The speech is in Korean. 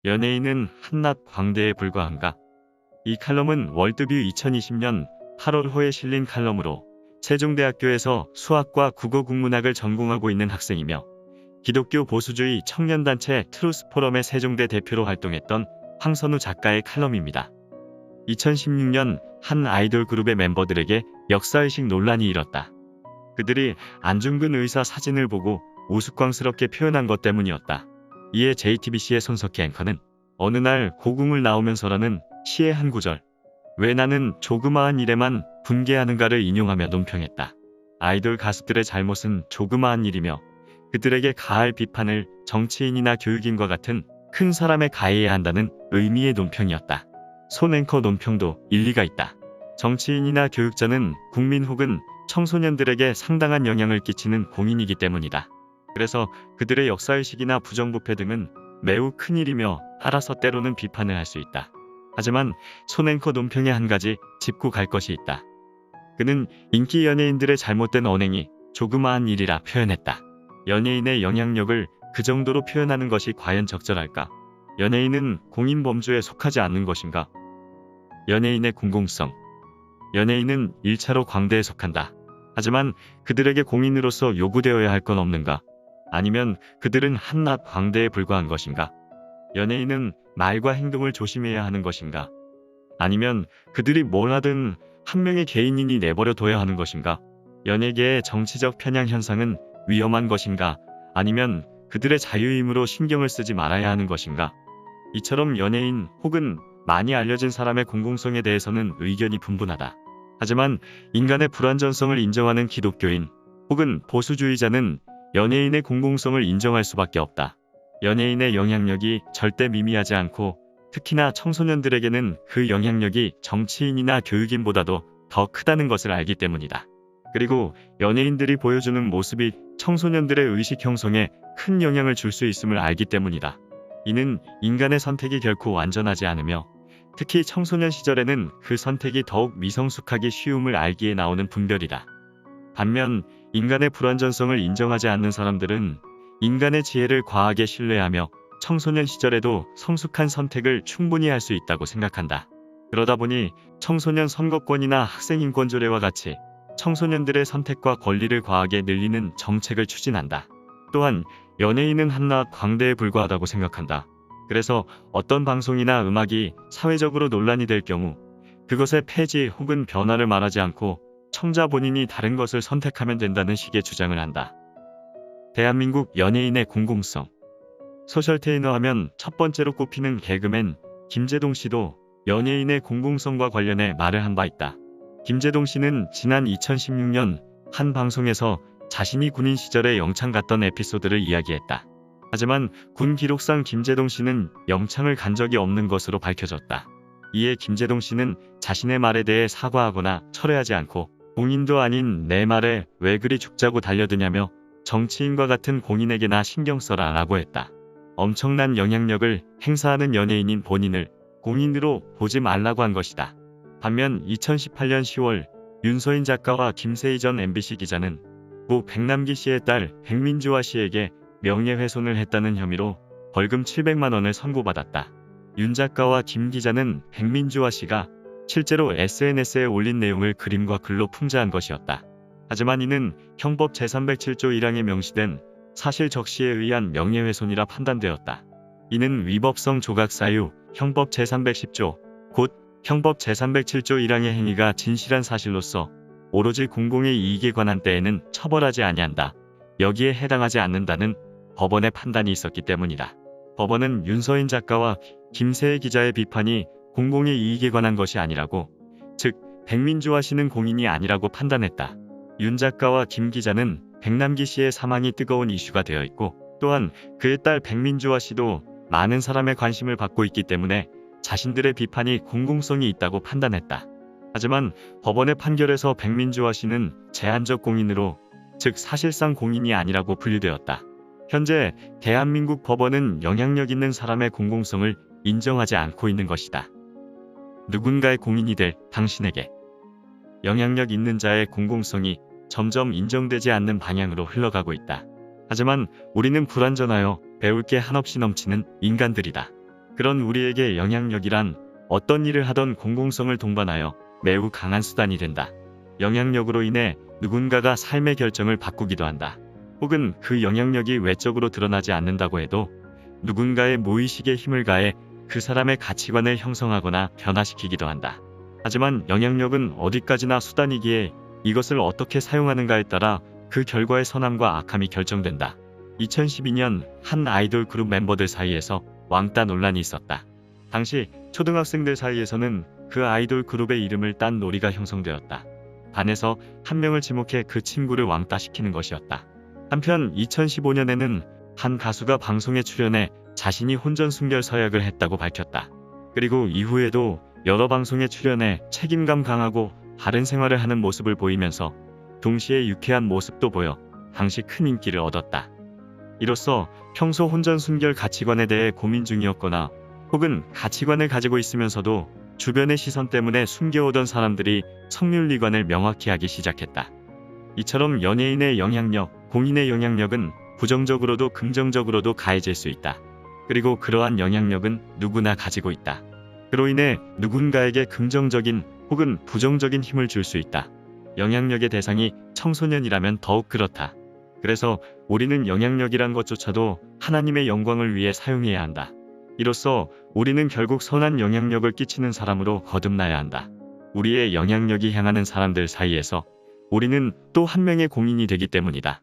연예인은 한낱 광대에 불과한가? 이 칼럼은 월드뷰 2020년 8월호에 실린 칼럼으로 세종대학교에서 수학과 국어국문학을 전공하고 있는 학생이며 기독교 보수주의 청년단체 트루스포럼의 세종대 대표로 활동했던 황선우 작가의 칼럼입니다. 2016년 한 아이돌 그룹의 멤버들에게 역사의식 논란이 일었다. 그들이 안중근 의사 사진을 보고 우스꽝스럽게 표현한 것 때문이었다. 이에 JTBC의 손석희 앵커는 어느 날 고궁을 나오면서라는 시의 한 구절, 왜 나는 조그마한 일에만 분개하는가를 인용하며 논평했다. 아이돌 가수들의 잘못은 조그마한 일이며 그들에게 가할 비판을 정치인이나 교육인과 같은 큰 사람에 가해야 한다는 의미의 논평이었다. 손 앵커 논평도 일리가 있다. 정치인이나 교육자는 국민 혹은 청소년들에게 상당한 영향을 끼치는 공인이기 때문이다. 그래서 그들의 역사의식이나 부정부패 등은 매우 큰 일이며 따라서 때로는 비판을 할 수 있다. 하지만 손 앵커 논평에 한 가지 짚고 갈 것이 있다. 그는 인기 연예인들의 잘못된 언행이 조그마한 일이라 표현했다. 연예인의 영향력을 그 정도로 표현하는 것이 과연 적절할까? 연예인은 공인범주에 속하지 않는 것인가? 연예인의 공공성. 연예인은 1차로 광대에 속한다. 하지만 그들에게 공인으로서 요구되어야 할 건 없는가? 아니면 그들은 한낱 광대에 불과한 것인가? 연예인은 말과 행동을 조심해야 하는 것인가? 아니면 그들이 뭘 하든 한 명의 개인인이 내버려 둬야 하는 것인가? 연예계의 정치적 편향 현상은 위험한 것인가? 아니면 그들의 자유임으로 신경을 쓰지 말아야 하는 것인가? 이처럼 연예인 혹은 많이 알려진 사람의 공공성에 대해서는 의견이 분분하다. 하지만 인간의 불완전성을 인정하는 기독교인 혹은 보수주의자는 연예인의 공공성을 인정할 수밖에 없다. 연예인의 영향력이 절대 미미하지 않고 특히나 청소년들에게는 그 영향력이 정치인이나 교육인보다도 더 크다는 것을 알기 때문이다. 그리고 연예인들이 보여주는 모습이 청소년들의 의식 형성에 큰 영향을 줄 수 있음을 알기 때문이다. 이는 인간의 선택이 결코 완전하지 않으며 특히 청소년 시절에는 그 선택이 더욱 미성숙하기 쉬움을 알기에 나오는 분별이다. 반면 인간의 불완전성을 인정하지 않는 사람들은 인간의 지혜를 과하게 신뢰하며 청소년 시절에도 성숙한 선택을 충분히 할 수 있다고 생각한다. 그러다 보니 청소년 선거권이나 학생인권조례와 같이 청소년들의 선택과 권리를 과하게 늘리는 정책을 추진한다. 또한 연예인은 한낱 광대에 불과하다고 생각한다. 그래서 어떤 방송이나 음악이 사회적으로 논란이 될 경우 그것의 폐지 혹은 변화를 말하지 않고 청자 본인이 다른 것을 선택하면 된다는 식의 주장을 한다. 대한민국 연예인의 공공성. 소셜테이너 하면 첫 번째로 꼽히는 개그맨 김제동 씨도 연예인의 공공성과 관련해 말을 한 바 있다. 김제동 씨는 지난 2016년 한 방송에서 자신이 군인 시절에 영창 갔던 에피소드를 이야기했다. 하지만 군 기록상 김제동 씨는 영창을 간 적이 없는 것으로 밝혀졌다. 이에 김제동 씨는 자신의 말에 대해 사과하거나 철회하지 않고 공인도 아닌 내 말에 왜 그리 죽자고 달려드냐며 정치인과 같은 공인에게나 신경 써라 라고 했다. 엄청난 영향력을 행사하는 연예인인 본인을 공인으로 보지 말라고 한 것이다. 반면 2018년 10월 윤서인 작가와 김세희 전 MBC 기자는 고 백남기 씨의 딸 백민주화 씨에게 명예훼손을 했다는 혐의로 벌금 700만 원을 선고받았다. 윤 작가와 김 기자는 백민주화 씨가 실제로 SNS에 올린 내용을 그림과 글로 풍자한 것이었다. 하지만 이는 형법 제307조 1항에 명시된 사실 적시에 의한 명예훼손이라 판단되었다. 이는 위법성 조각 사유, 형법 제310조, 곧 형법 제307조 1항의 행위가 진실한 사실로서 오로지 공공의 이익에 관한 때에는 처벌하지 아니한다. 여기에 해당하지 않는다는 법원의 판단이 있었기 때문이다. 법원은 윤서인 작가와 김세희 기자의 비판이 공공의 이익에 관한 것이 아니라고, 즉 백민주화 씨는 공인이 아니라고 판단했다. 윤 작가와 김 기자는 백남기 씨의 사망이 뜨거운 이슈가 되어 있고 또한 그의 딸 백민주화 씨도 많은 사람의 관심을 받고 있기 때문에 자신들의 비판이 공공성이 있다고 판단했다. 하지만 법원의 판결에서 백민주화 씨는 제한적 공인으로, 즉 사실상 공인이 아니라고 분류되었다. 현재 대한민국 법원은 영향력 있는 사람의 공공성을 인정하지 않고 있는 것이다. 누군가의 공인이 될 당신에게 영향력 있는 자의 공공성이 점점 인정되지 않는 방향으로 흘러가고 있다. 하지만 우리는 불완전하여 배울 게 한없이 넘치는 인간들이다. 그런 우리에게 영향력이란 어떤 일을 하던 공공성을 동반하여 매우 강한 수단이 된다. 영향력으로 인해 누군가가 삶의 결정을 바꾸기도 한다. 혹은 그 영향력이 외적으로 드러나지 않는다고 해도 누군가의 무의식의 힘을 가해 그 사람의 가치관을 형성하거나 변화시키기도 한다. 하지만 영향력은 어디까지나 수단이기에 이것을 어떻게 사용하는가에 따라 그 결과의 선함과 악함이 결정된다. 2012년 한 아이돌 그룹 멤버들 사이에서 왕따 논란이 있었다. 당시 초등학생들 사이에서는 그 아이돌 그룹의 이름을 딴 놀이가 형성되었다. 반에서 한 명을 지목해 그 친구를 왕따시키는 것이었다. 한편 2015년에는 한 가수가 방송에 출연해 자신이 혼전순결 서약을 했다고 밝혔다. 그리고 이후에도 여러 방송에 출연해 책임감 강하고 바른 생활을 하는 모습을 보이면서 동시에 유쾌한 모습도 보여 당시 큰 인기를 얻었다. 이로써 평소 혼전순결 가치관에 대해 고민 중이었거나 혹은 가치관을 가지고 있으면서도 주변의 시선 때문에 숨겨오던 사람들이 성윤리관을 명확히 하기 시작했다. 이처럼 연예인의 영향력, 공인의 영향력은 부정적으로도 긍정적으로도 가해질 수 있다. 그리고 그러한 영향력은 누구나 가지고 있다. 그로 인해 누군가에게 긍정적인 혹은 부정적인 힘을 줄 수 있다. 영향력의 대상이 청소년이라면 더욱 그렇다. 그래서 우리는 영향력이란 것조차도 하나님의 영광을 위해 사용해야 한다. 이로써 우리는 결국 선한 영향력을 끼치는 사람으로 거듭나야 한다. 우리의 영향력이 향하는 사람들 사이에서 우리는 또 한 명의 공인이 되기 때문이다.